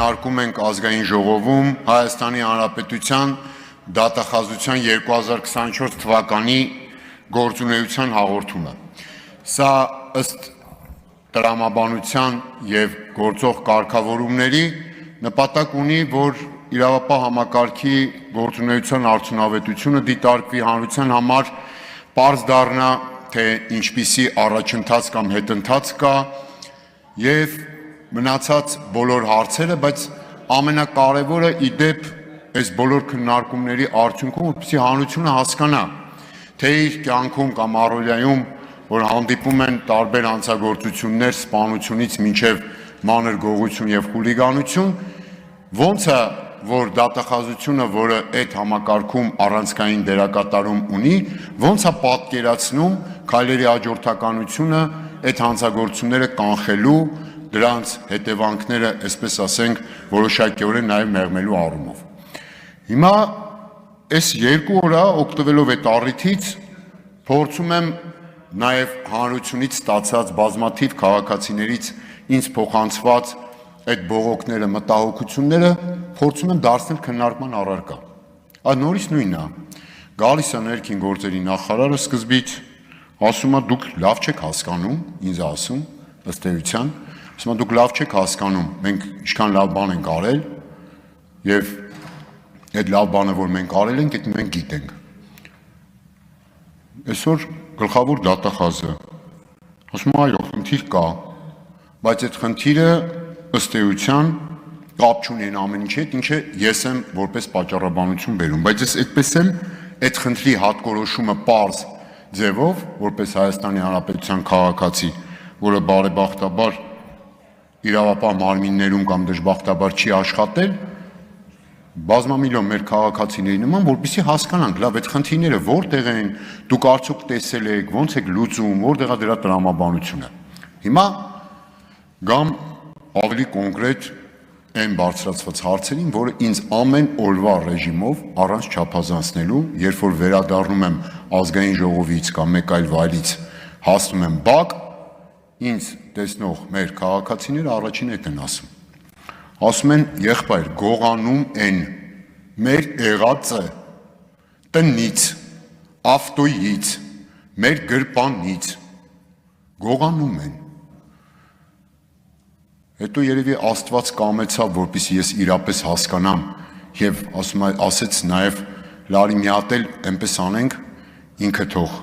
քննարկում ենք ազգային ժողովում Հայաստանի Հանրապետության դատախազության 2024 թվականի գործունեության հաղորդումը։ Սա ըստ տրամաբանության եւ գործող կարգավորումների նպատակ ունի, որ իրավապահ համակարգի գործունեության արդյունավետությունը դիտարկվի հանրության համար պարզ դառնա, թե ինչպիսի առաջընթաց կամ հետընթաց կա եւ մնացած բոլոր հարցերը, բայց ամենակարևորը իդեպ այս բոլոր քննարկումների արդյունքում, որպեսզի հանրությունը հասկանա, թե իր կյանքում կամ առօրյայում, որ հանդիպում են տարբեր հանցագործություններ, սպանությունից մինչև մանր գողություն եւ խուլիգանություն, ոնց է, որ դատախազությունը, որը այդ համակարգում առանցքային դերակատարում ունի, ոնց է պատկերացնում քայլերի հաջորդականությունը այդ հանցագործությունները կանխելու, դրանց հետևանքները, այսպես ասենք, որոշակիորեն նաև մեղմելու առումով։ Հիմա այս երկու օրա օգտվելով այդ առիթից փորձում եմ նաև հանրությունից ստացած բազմաթիվ քաղաքացիներից ինձ փոխանցված այդ բողոքները, մտահոգությունները փորձում եմ դարձնել քննարկման առարկա։ Այդ նորից նույնն է։ Գալիս է ներքին գործերի նախարարը սկզբից, ասում է դուք լավ չեք հասկանում, ինձ ասում, ըստ էության, ասում է դուք լավ չեք հասկանում, մենք ինչքան լավ բան ենք արել եւ այդ լավ բանը, որ մենք արել ենք, այդ մենք գիտենք։ Այսօր գլխավոր դատախազը ասում է այո, խնդիր կա, բայց այդ խնդիրը ըստ էության կապ չունի այն ամեն ինչի հետ, ինչը ես եմ որպես պատճառաբանություն բերում, բայց ես այդպես էլ այդ խնդրի հատկորոշումը պարզ ձևով, որպես Հայաստանի Հանրապետության քաղաքացի, որը բարեբախտաբար իրավապահ մարմիններում կամ դժբախտաբար չի աշխատել, բազմամիլիոն մեր քաղաքացիների նման, որպեսզի հասկանանք, լավ, այդ խնդիրները որտեղ են, դուք արդյոք տեսել եք, ոնց եք լուծում, որտեղ է դրա տրամաբանությունը։ Հիմա գամ ավելի կոնկրետ այն բարձրացված հարցերին, որը ինձ ամեն օրվա ռեժիմով առանց չափազանցնելու, երբ որ վերադառնում եմ ազգային ժողովից կամ մեկ այլ վայրից հասնում եմ բակ, ինձ տեսնող մեր քաղաքացիները առաջին այդ են ասում։ Ասում են, եղբայր, գողանում են մեր եղածը տնից, ավտոյից, մեր գրպանից, գողանում են։ Հետո երևի Աստված կամեցավ, որպեսզի ես իրապես հասկանամ եւ ասեց նաեւ լարի մի հատ էլ այնպես անենք, ինքը թող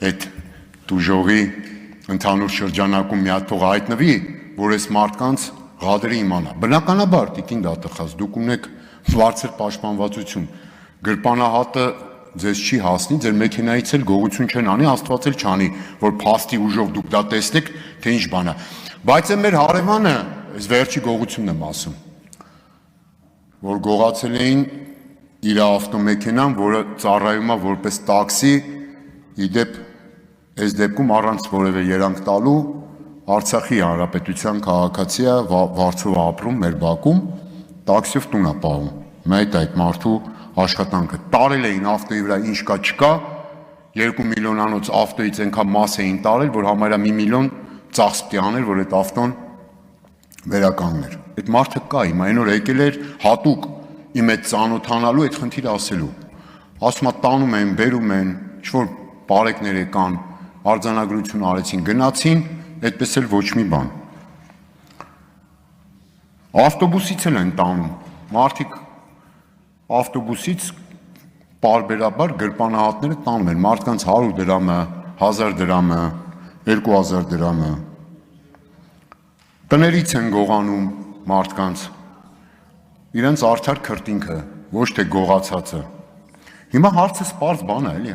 այդ դուժողի ընդհանուր շրջանակում մի հատ թող հայտնվի, որ այս մարդկանց ղադրը իմանա։ Բնականաբար, տիկին դատախազ, դուք ունեք բարձր պաշտպանվածություն, գրպանահատը ձեզ չի հասնի, ձեր մեքենայից էլ գողություն չեն անի, Աստված էլ չանի, որ փաստի ուժով դուք դա տեսնեք, թե ինչ բան է։ Բայց մեր հարևանը, այս վերջի գողությունն եմ ասում, որ գողացել էին իր ավտոմեքենան, որը ծառայում է որպես տաքսի, իդեպ այս դեպքում առանց որևէ երանգ տալու Արցախի Հանրապետության քաղաքացի է, Վարձով ապրում մեր բակում, տաքսիով տուն է պահում։ Մեծ այդ մարդու աշխատանքը։ Տարել էին ավտոյի վրա ինչ կա չկա, 2 միլիոնանոց ավտոյից այնքան մաս էին տարել, որ համարյա 1 միլիոն ծախս պիտի աներ, որ այդ ավտոն վերականգներ։ Այդ մարդը կա, հիմա այն օր եկել էր հատուկ իմ այդ ծանոթանալու այդ խնդիրը ասելու։ Ասում է տանում են, բերում են, ինչ-որ բարեկներ եկան, արձանագրություն արեցին, գնացին, այդպես էլ ոչ մի բան։ Ավտոբուսից էլ են տանում, մարդիկ ավտոբուսից պարբերաբար գրպանահատները տանում են, մարդկանց 100 դրամը, 1000 դրամը, 2000 դրամը, տներից են գողանում մարդկանց, իրենց արդար քրտինքը, ոչ թե գողացածը։ Հիմա հարցը սպարզ բան է, էլի։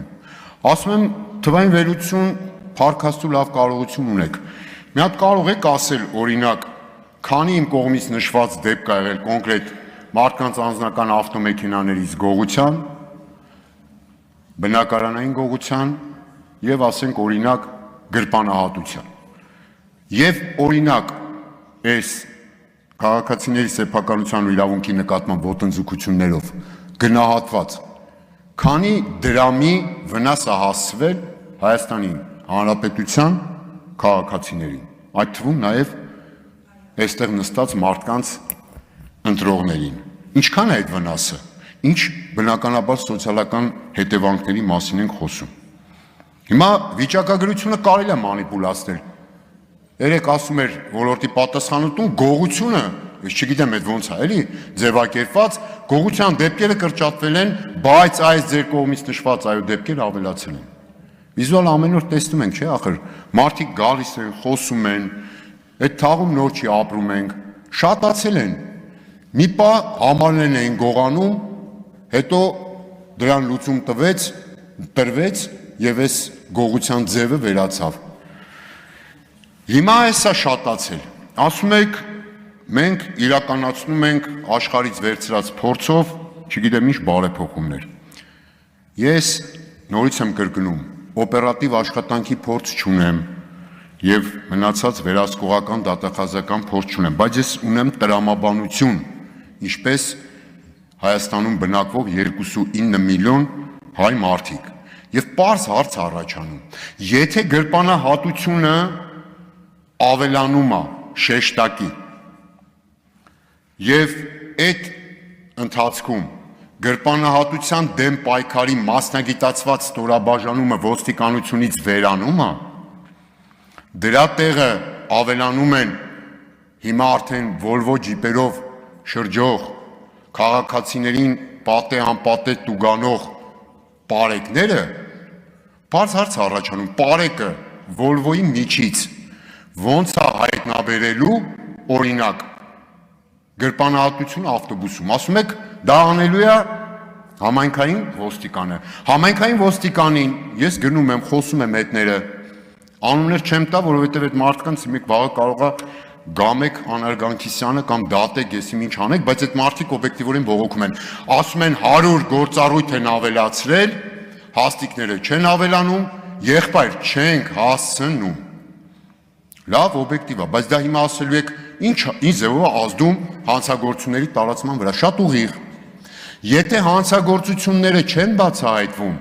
Ասում եմ, թվային վերություն, փառքաստու լավ կարողություն ունեք։ Մի հատ կարող եք ասել, օրինակ, քանի իմ կողմից նշված դեպք ա եղել կոնկրետ մարդկանց անձնական ավտոմեքենաներից գողության, բնակարանային գողության եւ ասենք օրինակ գրպանահատության։ Եվ օրինակ այս քաղաքացիների սեփականության ու իրավունքի նկատմամբ ոտնձգություններով գնահատված քանի դրամի վնաս է հասցվել Հայաստանի Հանրապետության քաղաքացիներին, այդ թվում նաև այստեղ նստած մարդկանց ընտրողներին։ Ինչքան է այդ վնասը։ Ինչ բնականաբար սոցիալական հետևանքների մասին ենք խոսում։ Հիմա վիճակագրությունը կարելի է մանիպուլացնել։ Երեք ասում էր ոլորտի պատասխանատուն գողությունը, ես չգիտեմ այդ ոնց է, էլի ձևակերպված, գողության դեպքերը կրճատվել են, բայց այս ձեր կողմից նշված այո դեպքերը ավելացել են։ Վիզուալ ամեն օր տեսնում ենք, չէ՞, ախր մարդիկ գալիս են, խոսում են, այդ թաղում նոր չի ապրում ենք, շատացել են։ Մի պա համարներն էին գողանում, հետո դրան լուծում տրվեց եւ այս գողության ձևը վերացավ։ Հիմա է սա շատացել։ Ասում եք մենք իրականացնում ենք աշխարհից վերցրած փորձով, չգիտեմ ինչ բարեփոխումներ։ Ես նորից եմ կրկնում, օպերատիվ աշխատանքի փորձ չունեմ եւ մնացած վերահսկողական դատախազական փորձ չունեմ, բայց ես ունեմ տրամաբանություն, ինչպես Հայաստանում բնակվող 2.9 միլիոն հայ մարդիկ եւ պարզ հարց առաջանում։ Եթե գրպանահատությունը ավելանում է շեշտակի եւ այդ ընթացքում գրպանահատության դեմ պայքարի մասնագիտացված ստորաբաժանումը ոստիկանությունից վերանում է, դրա տեղը ավելանում են հիմա արդեն Volvo ջիպերով շրջող քաղաքացիներին պատե անպատե տուգանող պարեկները, բարձ հարց առաջանում, պարեկը Volvo-ի միջից ոնց է հայտնաբերելու օրինակ գրպանահատություն ավտոբուսում, ասում եք դա անելու է համայնքային ոստիկանը, համայնքային ոստիկանին ես գնում եմ, խոսում եմ հետները, անուններ չեմ տա, որովհետև այդ մարդկանց մեկ վաղը կարող է Գամեք Անարգանքիսյանը կամ դատեք եսիմ ինչ անեք, բայց այդ մարդիկ օբյեկտիվորեն բողոքում են, ասում են 100 գործառույթ են ավելացրել, հաստիկները չեն ավելանում, եղբայր չենք հասցնում։ Լավ, օբյեկտիվ է, բայց դա հիմա ասելու եք ինչ ձևով է ազդում հանցագործությունների տարածման վրա, շատ ուղիղ։ Եթե հանցագործությունները չեն բացահայտվում,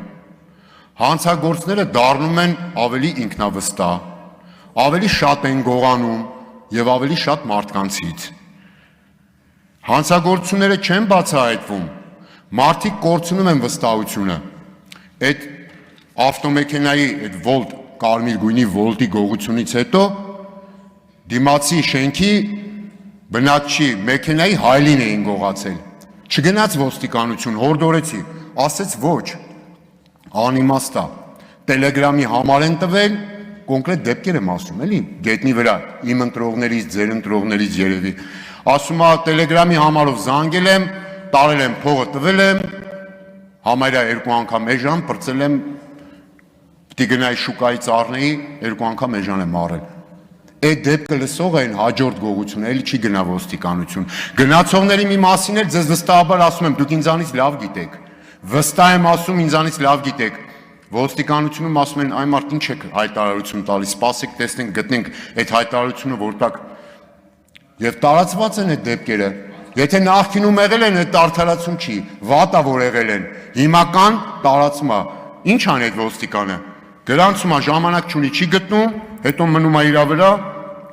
հանցագործները դառնում են ավելի ինքնավստահ, ավելի շատ են գողանում եւ ավելի շատ մարդկանցից։ Հանցագործությունները չեն բացահայտվում, մարդիկ կորցնում են վստահությունը։ Այդ ավտոմեքենայի այդ Volt կարմիր գույնի Volt-ի գողությունից հետո դիմացի շենքի բնակչի մեքենայի հայլին էին գողացել։ Չգնաց ոստիկանություն, հորդորեցի, ասեց ոչ, անիմաստ է, Telegram-ի համար են տվել, կոնկրետ դեպքեր եմ ասում, էլի, գետնի վրա, իմ ընտրողներից, ձեր ընտրողներից երևի, ասում է Telegram-ի համարով զանգել եմ, տարել եմ, փողը տվել եմ, համարյա 2 անգամ էժան, պրծել եմ, պիտի գնայի շուկայից առնեի, 2 անգամ էժան եմ առել։ Այդ դեպքը լսող են հաջորդ գողությունը, էլի չի գնա ոստիկանություն։ Գնացողների մի մասին էլ ձեզ վստահաբար ասում եմ, դուք ինձանից լավ գիտեք։ Վստահ եմ ասում, ինձանից լավ գիտեք։ Ոստիկանությունում ասում են, այ մարդ ինչ եք հայտարարություն տալիս, սպասեք, տեսնենք, գտնենք այդ հայտարարությունը որտակ։ Եվ տարածված են այդ դեպքերը։ Եթե նախկինում եղել են, այդ արդարացում չի, վատա որ եղել են։ Հիմական տարածում է։ Ինչ ան այդ ոստիկանը։ Գրանցում է ժամանակ չունի, չի գտնում, հետո մնում է իր վրա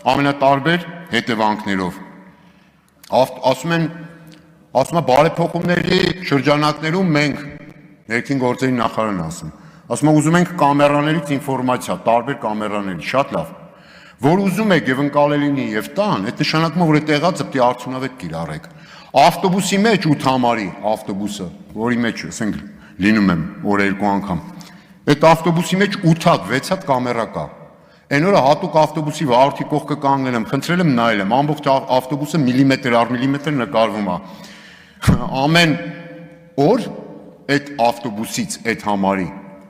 ամենատարբեր հետևանքներով։ Ասում է բարեփոխումների շրջանակներում մենք ներքին գործերի նախարարն ասում։ Ասում է ուզում ենք կամերաներից ինֆորմացիա, տարբեր կամերաների, շատ լավ։ Որ ուզում եք եւ ընկալել լինի եւ տան, այդ նշանակում է որ այդ տեղածը պիտի արդյունավետ կիրառեք։ Ավտոբուսի մեջ 8 համարի ավտոբուսը, որի մեջ ասենք լինում եմ օր 2 անգամ։ Այդ ավտոբուսի մեջ 8 հատ, 6 հատ կամերա կա։ Այն օրը հատուկ ավտոբուսի վարորդի կողքը կանգնել եմ, խնդրել եմ նայել եմ, ամբողջ ավտոբուսը միլիմետր առ միլիմետր նկարվում է։ Ամեն օր այդ ավտոբուսից այդ համարի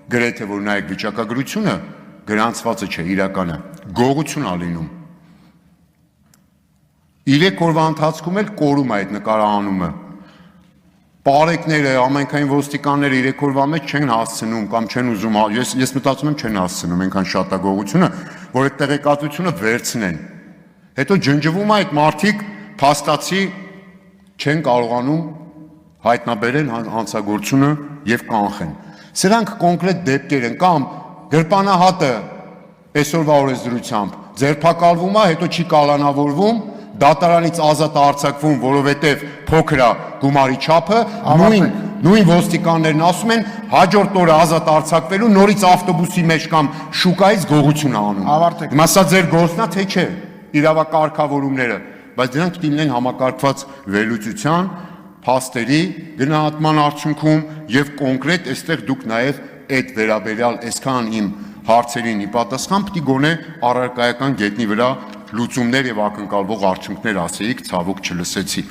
գրեթե որ նայեք վիճակագրությունը գրանցվածը չէ, իրականը գողություն է լինում։ 3 օրվա ընթացքում էլ կորում է այդ նկարահանումը։ Պարեկները, ամենքային ոստիկանները 3 օրվա մեջ չեն հասցնում կամ չեն ուզում, ես մտածում եմ չեն հասցնում այնքան շատ է գողությունը, որ այդ տեղեկատվությունը վերցնեն։ Հետո ջնջվում է այդ մարդիկ փաստացի չեն կարողանում հայտնաբերել հանցագործությունը եւ կանխեն։ Սրանք կոնկրետ դեպքեր են կամ գրպանահատը այսօրվա օրենսդրությամբ ձերբակալվում է, հետո չի կալանավորվում, դատարանից ազատ է արձակվում, որովհետև փոքր է գումարի չափը, նույն ոստիկաններն ասում են հաջորդ օրը ազատ արձակվելու նորից ավտոբուսի մեջ կամ շուկայից գողություն է անում։ Հիմա սա ձեր գործն է, թե չէ, իրավակարգավորումները, բայց դրանք պիտի լինեն համակարգված վերլուծության, փաստերի գնահատման արդյունքում եւ կոնկրետ այստեղ դուք նաեւ այդ վերաբերյալ այսքան իմ հարցերին ի պատասխան պիտի գոնե առարկայական գետնի վրա լուծումներ եւ ակնկալվող արդյունքներ ասեիք, ցավոք չլսեցի։